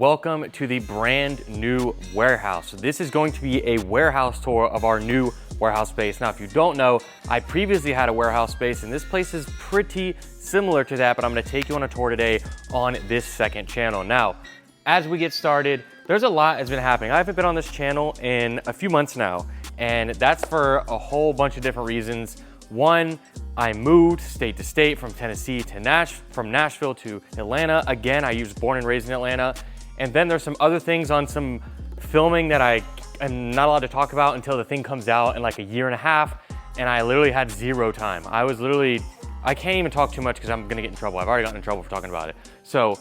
Welcome to the brand new warehouse. This is going to be a warehouse tour of our new warehouse space. Now, if you don't know, I previously had a warehouse space and this place is pretty similar to that, but I'm gonna take you on a tour today on this second channel. Now, as we get started, there's a lot that's been happening. I haven't been on this channel in a few months now, and that's for a whole bunch of different reasons. One, I moved state to state from Tennessee to from Nashville to Atlanta. Again, I was born and raised in Atlanta. And then there's some other things on some filming that I am not allowed to talk about until the thing comes out in like a year and a half. And I literally had zero time. I can't even talk too much because I'm gonna get in trouble. I've already gotten in trouble for talking about it. So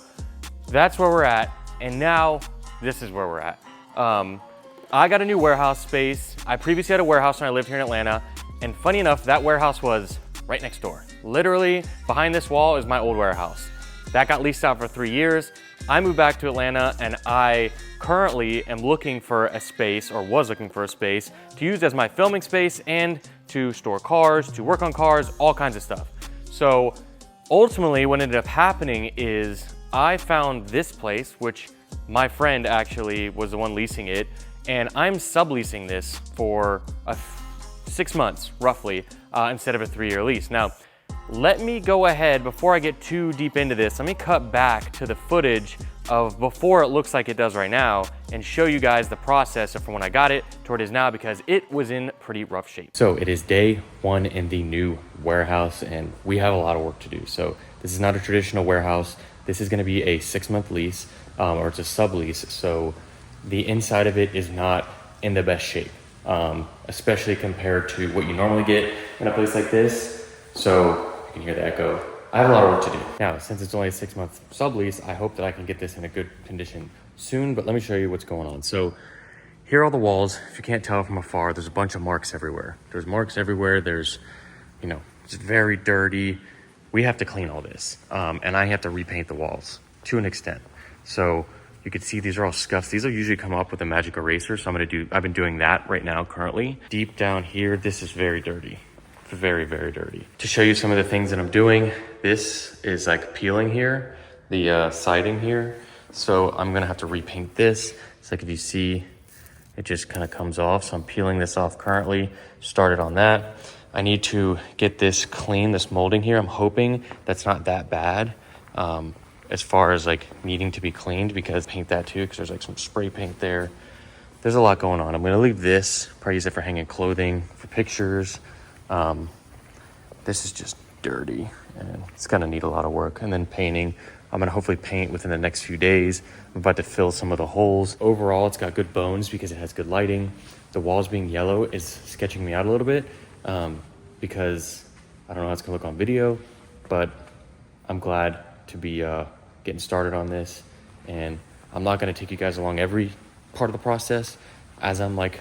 that's where we're at. And now this is where we're at. I got a new warehouse space. I previously had a warehouse when I lived here in Atlanta. And funny enough, that warehouse was right next door. Literally behind this wall is my old warehouse. That got leased out for 3 years. I moved back to Atlanta and I currently am looking for a space, or was looking for a space, to use as my filming space and to store cars, to work on cars, all kinds of stuff. So ultimately what ended up happening is I found this place, which my friend actually was the one leasing it, and I'm subleasing this for 6 months roughly, instead of a 3-year lease. Now, let me go ahead, before I get too deep into this, let me cut back to the footage of before it looks like it does right now and show you guys the process of from when I got it to where it is now, because it was in pretty rough shape. So it is day one in the new warehouse and we have a lot of work to do. So this is not a traditional warehouse. This is gonna be a 6-month lease, or it's a sublease. So the inside of it is not in the best shape, especially compared to what you normally get in a place like this. So you can hear the echo. I have a lot of work to do. Now, since it's only a 6-month sublease, I hope that I can get this in a good condition soon, but let me show you what's going on. So here are all the walls. If you can't tell from afar, there's a bunch of marks everywhere. There's marks everywhere. There's, it's very dirty. We have to clean all this. And I have to repaint the walls to an extent. So you can see these are all scuffs. These will usually come up with a magic eraser. So I've been doing that right now currently. Deep down here, this is very dirty. Very, very dirty. To show you some of the things that I'm doing, this is like peeling here, the siding here. So I'm gonna have to repaint this. It's like, if you see, it just kind of comes off. So I'm peeling this off currently, started on that. I need to get this clean, this molding here. I'm hoping that's not that bad as far as like needing to be cleaned, because paint that too, because there's like some spray paint there. There's a lot going on. I'm gonna leave this, probably use it for hanging clothing, for pictures. This is just dirty and it's gonna need a lot of work. And then painting, I'm gonna hopefully paint within the next few days. I'm about to fill some of the holes. Overall, it's got good bones because it has good lighting. The walls being yellow is sketching me out a little bit, because I don't know how it's gonna look on video, but I'm glad to be getting started on this. And I'm not gonna take you guys along every part of the process as I'm like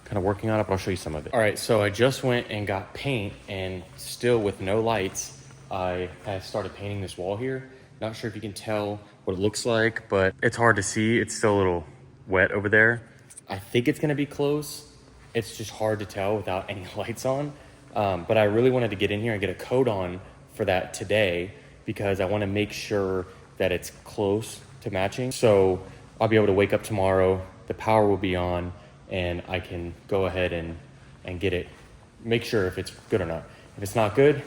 kind of working on it, but I'll show you some of it. All right, so I just went and got paint, and still with no lights, I have started painting this wall here. Not sure if you can tell what it looks like, but it's hard to see. It's still a little wet over there. I think it's gonna be close. It's just hard to tell without any lights on. But I really wanted to get in here and get a coat on for that today, because I wanna make sure that it's close to matching. So I'll be able to wake up tomorrow, the power will be on, and I can go ahead and get it, make sure if it's good or not. If it's not good,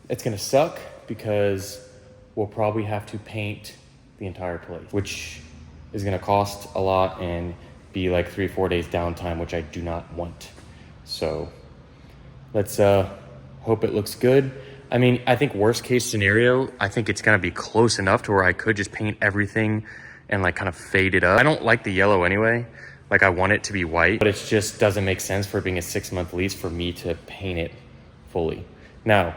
it's gonna suck, because we'll probably have to paint the entire place, which is gonna cost a lot and be like 3 or 4 days downtime, which I do not want. So let's hope it looks good. I mean, I think worst case scenario, I think it's gonna be close enough to where I could just paint everything and like kind of fade it up. I don't like the yellow anyway. Like, I want it to be white, but it just doesn't make sense for it being a 6-month lease for me to paint it fully. Now,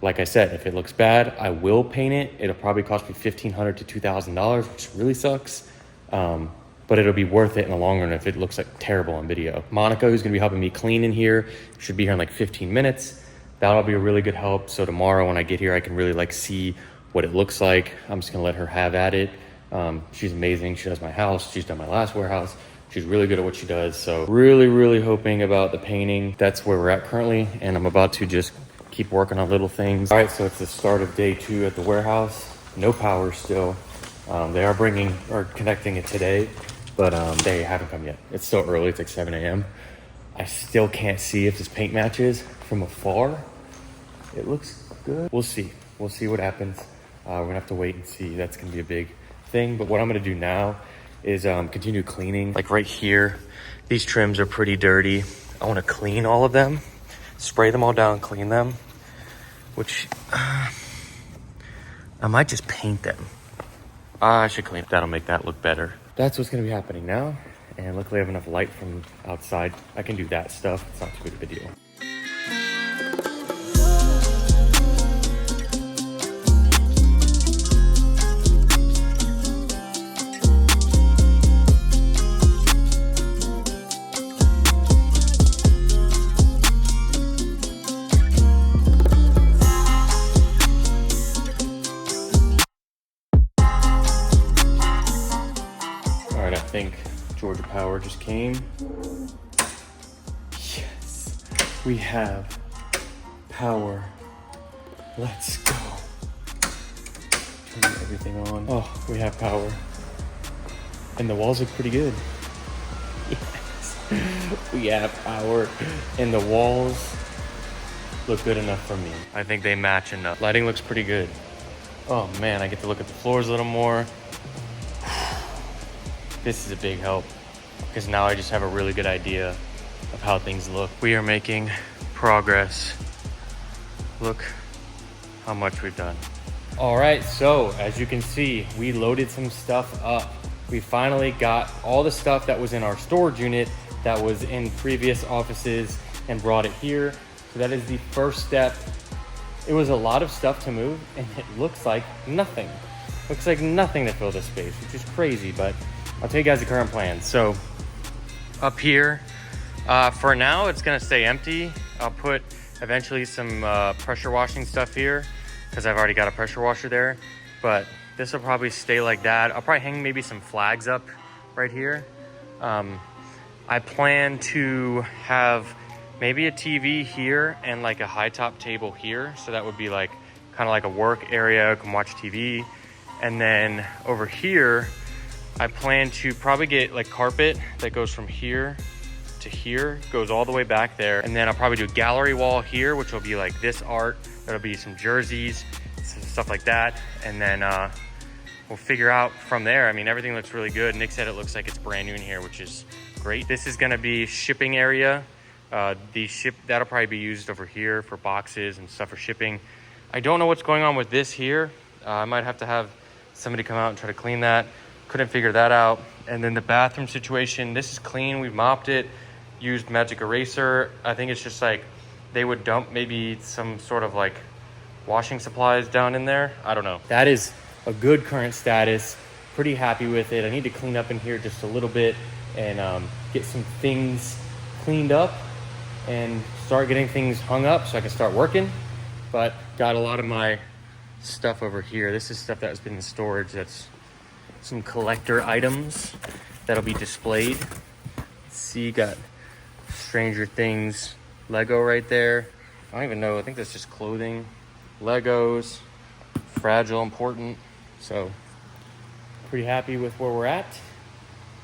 like I said, if it looks bad, I will paint it. It'll probably cost me $1,500 to $2,000, which really sucks. But it'll be worth it in the long run if it looks like terrible on video. Monica, who's gonna be helping me clean in here, should be here in like 15 minutes. That'll be a really good help. So tomorrow when I get here, I can really like see what it looks like. I'm just gonna let her have at it. She's amazing. She does my house. She's done my last warehouse. She's really good at what she does. So really, really hoping about the painting. That's where we're at currently. And I'm about to just keep working on little things. All right, so it's the start of day 2 at the warehouse. No power still. They are bringing or connecting it today, but they haven't come yet. It's still early, it's like 7 a.m. I still can't see if this paint matches from afar. It looks good. We'll see what happens. We're gonna have to wait and see. That's gonna be a big thing. But what I'm gonna do now is continue cleaning. Like right here, these trims are pretty dirty. I wanna clean all of them, spray them all down, clean them, which I might just paint them. I should clean. That'll make that look better. That's what's gonna be happening now. And luckily I have enough light from outside. I can do that stuff. It's not too big of a deal. All right, I think Georgia Power just came. Yes, we have power. Let's go. Turn everything on. Oh, we have power. And the walls look pretty good. Yes, we have power. And the walls look good enough for me. I think they match enough. Lighting looks pretty good. Oh man, I get to look at the floors a little more. This is a big help because now I just have a really good idea of how things look. We are making progress. Look how much we've done. All right, so as you can see, we loaded some stuff up. We finally got all the stuff that was in our storage unit that was in previous offices and brought it here. So that is the first step. It was a lot of stuff to move and it looks like nothing. Looks like nothing to fill this space, which is crazy, but I'll tell you guys the current plan. So up here, for now, it's gonna stay empty. I'll put eventually some pressure washing stuff here because I've already got a pressure washer there, but this will probably stay like that. I'll probably hang maybe some flags up right here. I plan to have maybe a TV here and like a high top table here. So that would be like kind of like a work area, can watch TV. And then over here, I plan to probably get like carpet that goes from here to here, goes all the way back there. And then I'll probably do a gallery wall here, which will be like this art. There'll be some jerseys, some stuff like that. And then we'll figure out from there. I mean, everything looks really good. Nick said it looks like it's brand new in here, which is great. This is gonna be shipping area. That'll probably be used over here for boxes and stuff for shipping. I don't know what's going on with this here. I might have to have somebody come out and try to clean that. Couldn't figure that out. And then the bathroom situation, this is clean. We've mopped it, used magic eraser. I think it's just like they would dump maybe some sort of like washing supplies down in there. I don't know. That is a good current status. Pretty happy with it. I need to clean up in here just a little bit and get some things cleaned up and start getting things hung up so I can start working. But got a lot of my stuff over here. This is stuff that's been in storage. That's some collector items that'll be displayed. See, got Stranger Things Lego right there. I don't even know, I think that's just clothing. Legos, fragile, important. So pretty happy with where we're at.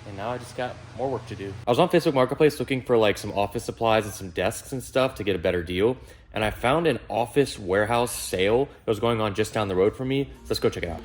And now I just got more work to do. I was on Facebook Marketplace looking for like some office supplies and some desks and stuff to get a better deal. And I found an office warehouse sale that was going on just down the road from me. So let's go check it out.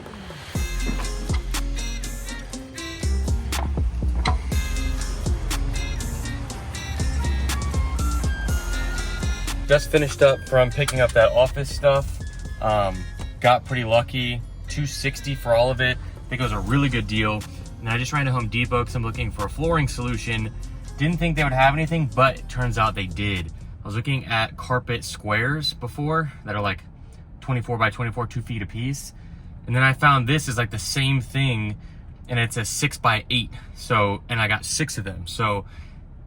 Just finished up from picking up that office stuff. Got pretty lucky, $260 for all of it. I think it was a really good deal. And I just ran to Home Depot because I'm looking for a flooring solution. Didn't think they would have anything, but it turns out they did. I was looking at carpet squares before that are like 24 by 24, 2 feet a piece. And then I found this is like the same thing and it's a 6 by 8. So, and I got 6 of them. So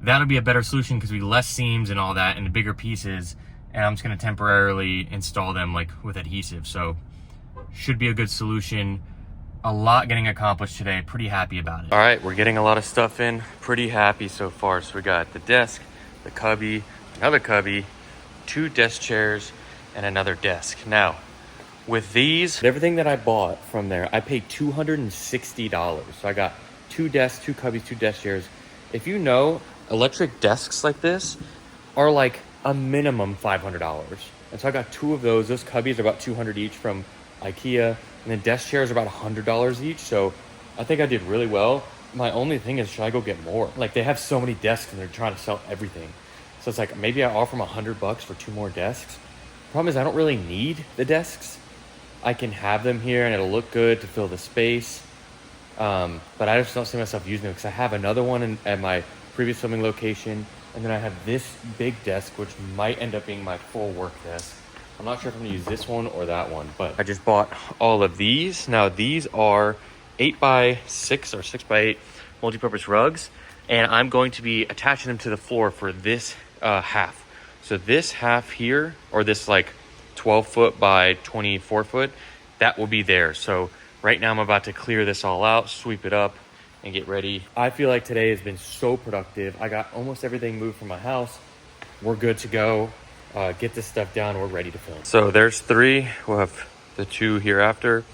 that'll be a better solution because we less seams and all that and the bigger pieces. And I'm just gonna temporarily install them like with adhesive. So should be a good solution. A lot getting accomplished today. Pretty happy about it. All right, we're getting a lot of stuff in. Pretty happy so far. So we got the desk, the cubby, another cubby, 2 desk chairs, and another desk. Now, with these, everything that I bought from there, I paid $260. So I got 2 desks, 2 cubbies, 2 desk chairs. If you know, electric desks like this are like a minimum $500. And so I got 2 of those. Those cubbies are about $200 each from IKEA. And then desk chairs are about $100 each. So I think I did really well. My only thing is, should I go get more? Like, they have so many desks and they're trying to sell everything. So it's like, maybe I offer them $100 for 2 more desks. Problem is, I don't really need the desks. I can have them here and it'll look good to fill the space. But I just don't see myself using them because I have another one at my previous filming location. And then I have this big desk, which might end up being my full work desk. I'm not sure if I'm gonna use this one or that one, but I just bought all of these. Now these are 8x6 or 6x8 multi-purpose rugs. And I'm going to be attaching them to the floor for this half. So this half here, or this like 12 foot by 24 foot, that will be there. So right now I'm about to clear this all out, sweep it up, and get ready. I feel like today has been so productive. I got almost everything moved from my house. We're good to go. Get this stuff down, we're ready to film. So there's 3, we'll have the 2 hereafter.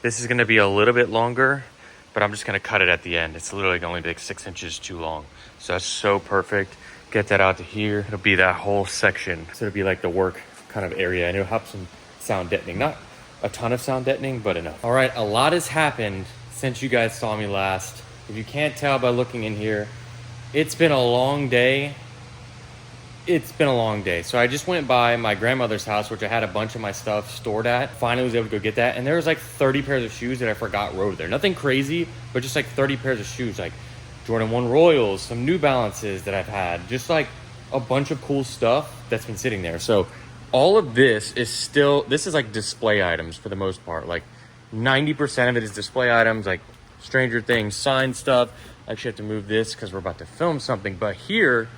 This is gonna be a little bit longer, but I'm just gonna cut it at the end. It's literally only like 6 inches too long. So that's so perfect. Get that out to here. It'll be that whole section. So it'll be like the work kind of area, and it'll have some sound deadening. Not a ton of sound deadening, but enough. All right, a lot has happened since you guys saw me last. If you can't tell by looking in here, it's been a long day. It's been a long day. So I just went by my grandmother's house, which I had a bunch of my stuff stored at. Finally was able to go get that. And there was like 30 pairs of shoes that I forgot rode there. Nothing crazy, but just like 30 pairs of shoes, like Jordan 1 Royals, some New Balances that I've had, just like a bunch of cool stuff that's been sitting there. So all of this is still, this is like display items for the most part. Like 90% of it is display items, like Stranger Things sign stuff. I actually have to move this because we're about to film something. But here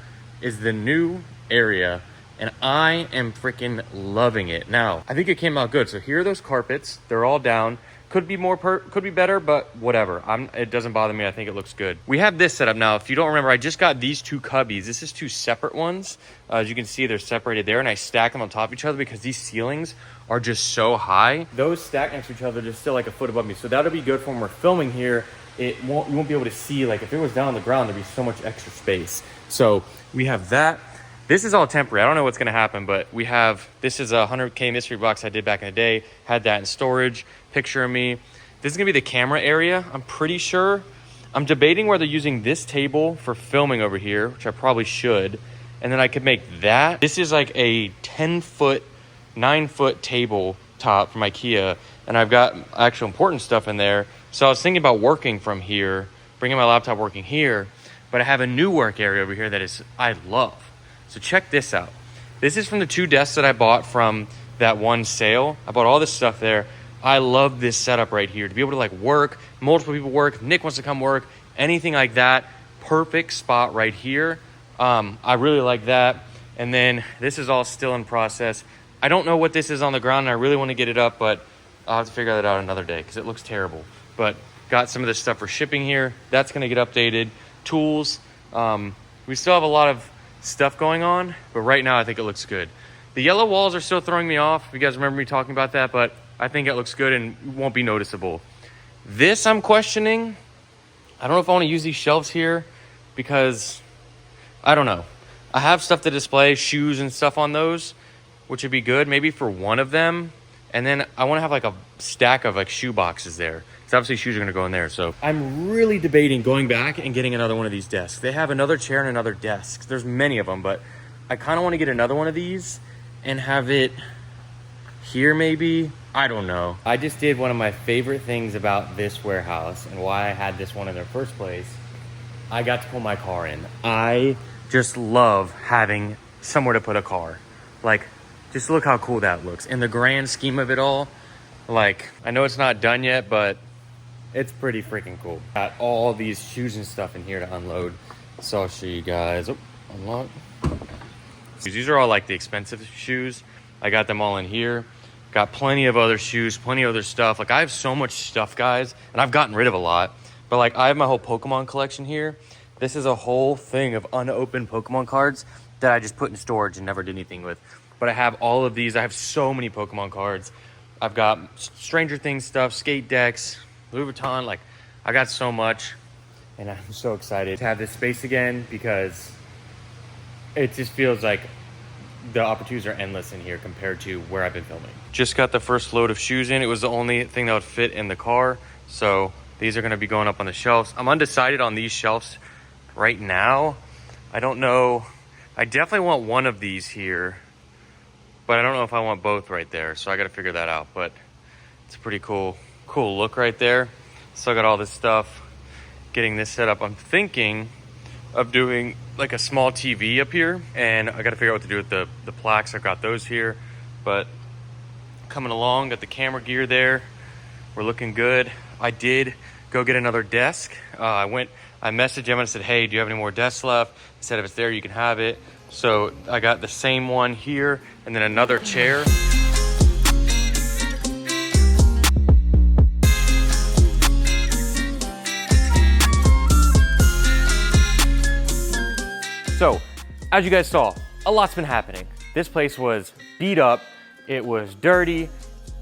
is the new area, and I am freaking loving it. Now, I think it came out good. So here are those carpets. They're all down. Could be more, could be better, but whatever. It doesn't bother me. I think it looks good. We have this set up now. If you don't remember, I just got these 2 cubbies. This is 2 separate ones. As you can see, they're separated there, and I stack them on top of each other because these ceilings are just so high. Those stacked next to each other, just still like a foot above me. So that'll be good for when we're filming here. You won't be able to see, like if it was down on the ground, there'd be so much extra space. So we have that. This is all temporary. I don't know what's gonna happen, but we have, this is a 100K mystery box I did back in the day. Had that in storage, picture of me. This is gonna be the camera area, I'm pretty sure. I'm debating whether using this table for filming over here, which I probably should. And then I could make that. This is like a 10 foot, 9 foot table top from IKEA. And I've got actual important stuff in there. So I was thinking about working from here, bringing my laptop working here, but I have a new work area over here that is, I love. So check this out. This is from the 2 desks that I bought from that one sale. I bought all this stuff there. I love this setup right here. To be able to like work, multiple people work, Nick wants to come work, anything like that. Perfect spot right here. I really like that. And then this is all still in process. I don't know what this is on the ground, and I really want to get it up, but I'll have to figure that out another day because it looks terrible. But got some of this stuff for shipping here. That's going to get updated. Tools. We still have a lot of stuff going on, but right now I think it looks good. The yellow walls are still throwing me off. If you guys remember me talking about that, but I think it looks good and won't be noticeable. This I'm questioning. I don't know if I want to use these shelves here because I don't know. I have stuff to display, shoes and stuff on those, which would be good maybe for one of them. And then I want to have like a stack of like shoe boxes there. Because obviously shoes are going to go in there. So I'm really debating going back and getting another one of these desks. They have another chair and another desk. There's many of them, but I kind of want to get another one of these and have it here maybe. I don't know. I just did one of my favorite things about this warehouse and why I had this one in the first place. I got to pull my car in. I just love having somewhere to put a car. Like, just look how cool that looks. In the grand scheme of it all, like, I know it's not done yet, but it's pretty freaking cool. Got all these shoes and stuff in here to unload. So I'll show you guys. Oh, unlock. These are all like the expensive shoes. I got them all in here. Got plenty of other shoes, plenty of other stuff. Like, I have so much stuff, guys, and I've gotten rid of a lot. But like, I have my whole Pokemon collection here. This is a whole thing of unopened Pokemon cards that I just put in storage and never did anything with. But I have all of these. I have so many Pokemon cards. I've got Stranger Things stuff, skate decks, Louis Vuitton. Like, I got so much, and I'm so excited to have this space again because it just feels like the opportunities are endless in here compared to where I've been filming. Just got the first load of shoes in. It was the only thing that would fit in the car. So these are gonna be going up on the shelves. I'm undecided on these shelves right now. I don't know. I definitely want one of these here, but I don't know if I want both right there. So I gotta figure that out, but it's a pretty cool look right there. Still got all this stuff, getting this set up. I'm thinking of doing like a small TV up here, and I gotta figure out what to do with the plaques. I've got those here, but coming along, got the camera gear there. We're looking good. I did go get another desk. I messaged him and I said, hey, do you have any more desks left? He said, if it's there, you can have it. So I got the same one here and then another chair. So, as you guys saw, a lot's been happening. This place was beat up, it was dirty,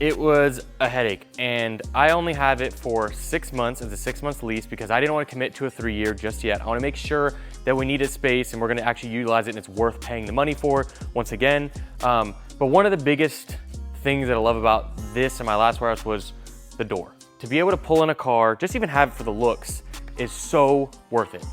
it was a headache, and I only have it for 6 months as a 6 month lease because I didn't want to commit to a 3-year just yet. I want to make sure that we need a space and we're going to actually utilize it and it's worth paying the money for once again. But one of the biggest things that I love about this and my last warehouse was the door. To be able to pull in a car, just even have it for the looks, is so worth it.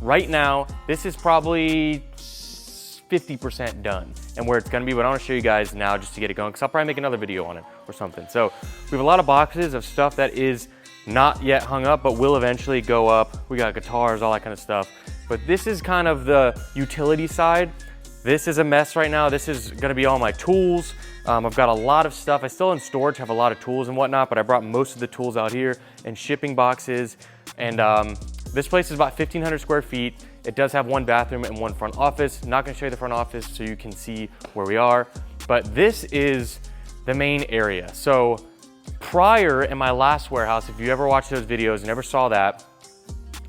Right now, this is probably 50% done and where it's gonna be, but I wanna show you guys now just to get it going because I'll probably make another video on it or something. So we have a lot of boxes of stuff that is not yet hung up, but will eventually go up. We got guitars, all that kind of stuff. But this is kind of the utility side. This is a mess right now. This is gonna be all my tools. I've got a lot of stuff. I still in storage have a lot of tools and whatnot, but I brought most of the tools out here and shipping boxes. And this place is about 1,500 square feet. It does have one bathroom and one front office. Not gonna show you the front office so you can see where we are, but this is the main area. So prior in my last warehouse, if you ever watched those videos and never saw that,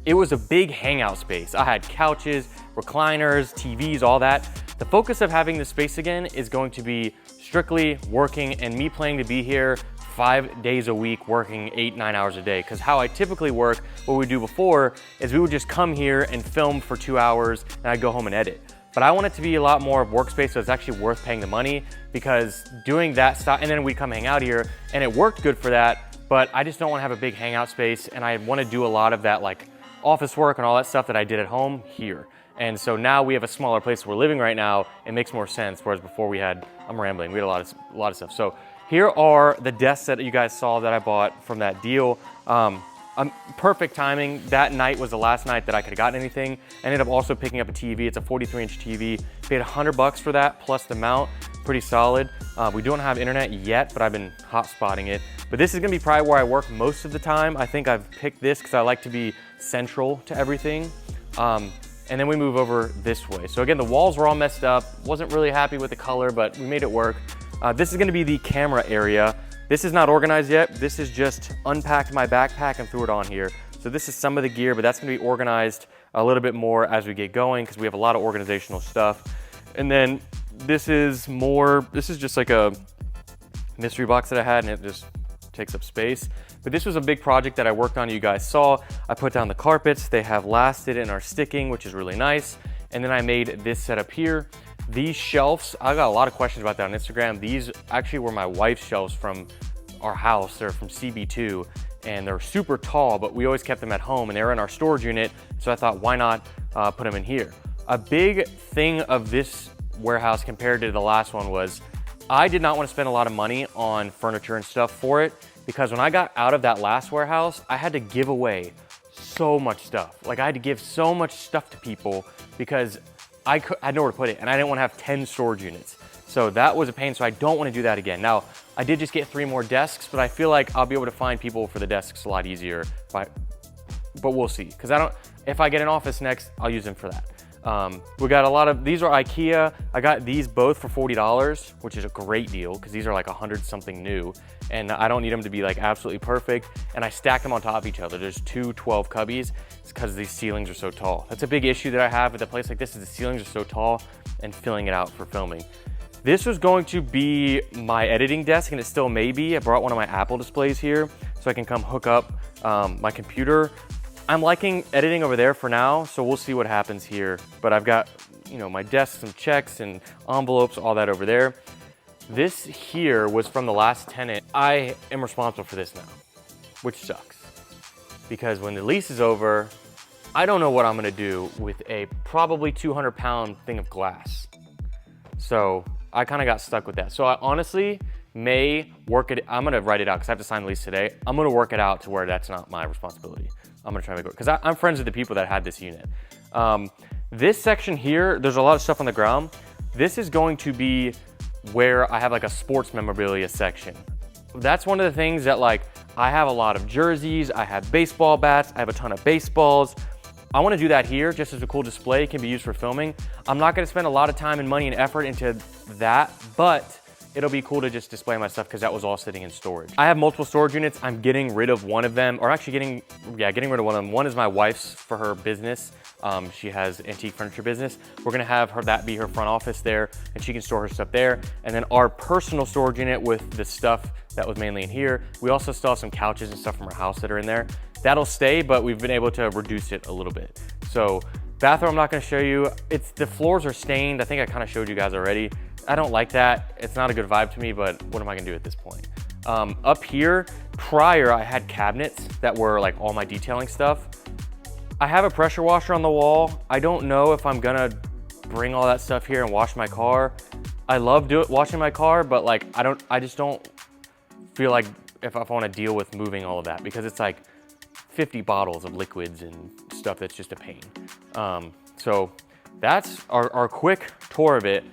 it was a big hangout space. I had couches, recliners, TVs, all that. The focus of having this space again is going to be strictly working and me planning to be here 5 days a week, working 8-9 hours a day. Because how I typically work, what we do before is we would just come here and film for 2 hours and I'd go home and edit. But I want it to be a lot more of workspace so it's actually worth paying the money, because doing that stuff, and then we'd come hang out here and it worked good for that, but I just don't want to have a big hangout space and I want to do a lot of that like office work and all that stuff that I did at home here. And so now we have a smaller place we're living right now. It makes more sense, whereas before we had, I'm rambling, we had a lot of stuff. So here are the desks that you guys saw that I bought from that deal. Perfect timing. That night was the last night that I could have gotten anything. I ended up also picking up a TV. It's a 43-inch TV. Paid $100 for that, plus the mount. Pretty solid. We don't have internet yet, but I've been hotspotting it. But this is gonna be probably where I work most of the time. I think I've picked this because I like to be central to everything. And then we move over this way. So again, the walls were all messed up. Wasn't really happy with the color, but we made it work. This is gonna be the camera area. This is not organized yet. This is just unpacked my backpack and threw it on here. So this is some of the gear, but that's gonna be organized a little bit more as we get going because we have a lot of organizational stuff. And then this is just like a mystery box that I had and it just takes up space. But this was a big project that I worked on, you guys saw. I put down the carpets. They have lasted and are sticking, which is really nice. And then I made this setup here. These shelves, I got a lot of questions about that on Instagram. These actually were my wife's shelves from our house. They're from CB2 and they're super tall, but we always kept them at home and they were in our storage unit. So I thought, why not put them in here? A big thing of this warehouse compared to the last one was I did not want to spend a lot of money on furniture and stuff for it, because when I got out of that last warehouse, I had to give away so much stuff. Like I had to give so much stuff to people because I had nowhere to put it and I didn't want to have 10 storage units. So that was a pain, so I don't want to do that again. Now, I did just get 3 more desks, but I feel like I'll be able to find people for the desks a lot easier, but we'll see. Because if I get an office next, I'll use them for that. We got a lot of, these are IKEA. I got these both for $40, which is a great deal because these are like 100 something new and I don't need them to be like absolutely perfect. And I stack them on top of each other. There's 2 12 cubbies. It's because these ceilings are so tall. That's a big issue that I have with a place like this is the ceilings are so tall and filling it out for filming. This was going to be my editing desk, and it still may be. I brought one of my Apple displays here so I can come hook up my computer. I'm liking editing over there for now, so we'll see what happens here. But I've got, you know, my desk, some checks and envelopes, all that over there. This here was from the last tenant. I am responsible for this now, which sucks. Because when the lease is over, I don't know what I'm gonna do with a probably 200-pound thing of glass. So I kind of got stuck with that. So I honestly may work it, I'm gonna write it out because I have to sign the lease today. I'm gonna work it out to where that's not my responsibility. I'm gonna try to make it work, because I'm friends with the people that had this unit. This section here, there's a lot of stuff on the ground. This is going to be where I have like a sports memorabilia section. That's one of the things that, like, I have a lot of jerseys, I have baseball bats, I have a ton of baseballs. I wanna do that here just as a cool display. It can be used for filming. I'm not gonna spend a lot of time and money and effort into that, but it'll be cool to just display my stuff because that was all sitting in storage. I have multiple storage units. I'm getting rid of one of them, or actually getting rid of one of them. One is my wife's for her business. She has antique furniture business. We're gonna have that be her front office there, and she can store her stuff there. And then our personal storage unit with the stuff that was mainly in here. We also still have some couches and stuff from our house that are in there. That'll stay, but we've been able to reduce it a little bit. So bathroom, I'm not gonna show you. The floors are stained. I think I kind of showed you guys already. I don't like that. It's not a good vibe to me, but what am I gonna do at this point? Up here, prior, I had cabinets that were like all my detailing stuff. I have a pressure washer on the wall. I don't know if I'm gonna bring all that stuff here and wash my car. I love washing my car, but like, I just don't feel like if I wanna deal with moving all of that, because it's like 50 bottles of liquids and stuff that's just a pain. So that's our quick tour of it.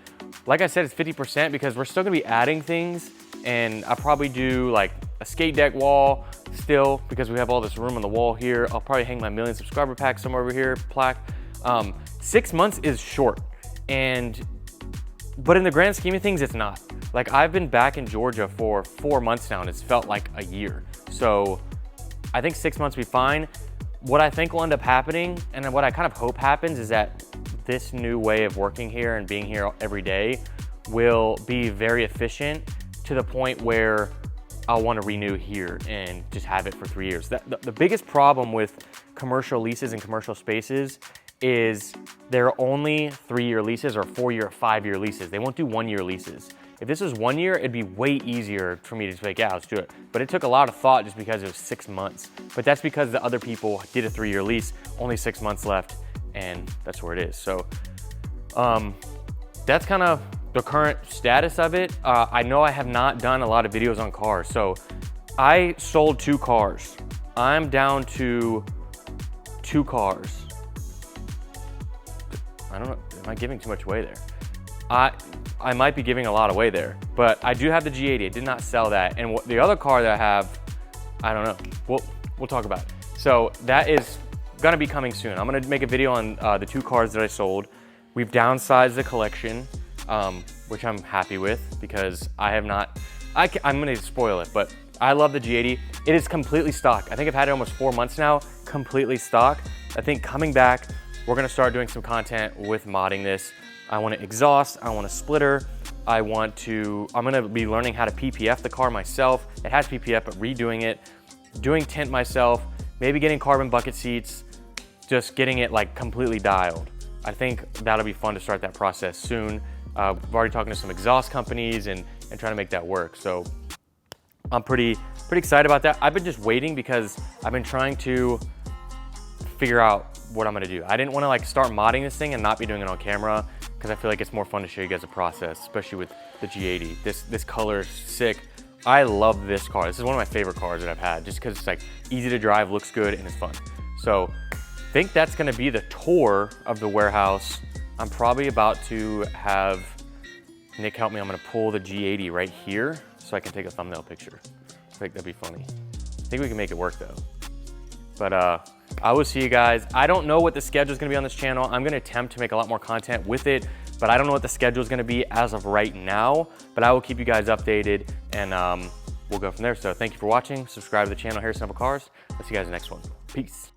Like I said, it's 50% because we're still gonna be adding things, and I'll probably do like a skate deck wall still because we have all this room on the wall here. I'll probably hang my 1,000,000 subscriber pack somewhere over here, plaque. 6 months is short, but in the grand scheme of things, it's not. Like, I've been back in Georgia for 4 months now, and it's felt like a year. So I think 6 months will be fine. What I think will end up happening, and what I kind of hope happens, is that this new way of working here and being here every day will be very efficient to the point where I'll want to renew here and just have it for 3 years. The biggest problem with commercial leases and commercial spaces is they're only 3-year leases or 4-year, 5-year leases. They won't do 1-year leases. If this was 1 year, it'd be way easier for me to say, yeah, let's do it. But it took a lot of thought just because it was 6 months. But that's because the other people did a 3-year lease, only 6 months left, and that's where it is. So that's kind of the current status of it. I know I have not done a lot of videos on cars. So I sold 2 cars. I'm down to 2 cars. I don't know, am I giving too much away there? I might be giving a lot away there, but I do have the G80. I did not sell that. And the other car that I have, I don't know. We'll talk about it. So that is gonna be coming soon. I'm gonna make a video on the 2 cars that I sold. We've downsized the collection, which I'm happy with because I have not, I'm gonna spoil it, but I love the G80. It is completely stock. I think I've had it almost 4 months now, completely stock. I think coming back, we're gonna start doing some content with modding this. I want to exhaust, I want a splitter, I'm gonna be learning how to PPF the car myself. It has PPF, but redoing it, doing tint myself, maybe getting carbon bucket seats, just getting it like completely dialed. I think that'll be fun to start that process soon. We've already talking to some exhaust companies and trying to make that work. So I'm pretty excited about that. I've been just waiting because I've been trying to figure out what I'm gonna do. I didn't wanna like start modding this thing and not be doing it on camera because I feel like it's more fun to show you guys the process, especially with the G80. This color is sick. I love this car. This is one of my favorite cars that I've had just because it's like easy to drive, looks good, and it's fun. So I think that's gonna be the tour of the warehouse. I'm probably about to have Nick help me. I'm gonna pull the G80 right here so I can take a thumbnail picture. I think that'd be funny. I think we can make it work though. But I will see you guys. I don't know what the schedule is gonna be on this channel. I'm gonna attempt to make a lot more content with it, but I don't know what the schedule is gonna be as of right now, but I will keep you guys updated and we'll go from there. So thank you for watching. Subscribe to the channel, Harrison Cars. I'll see you guys in the next one. Peace.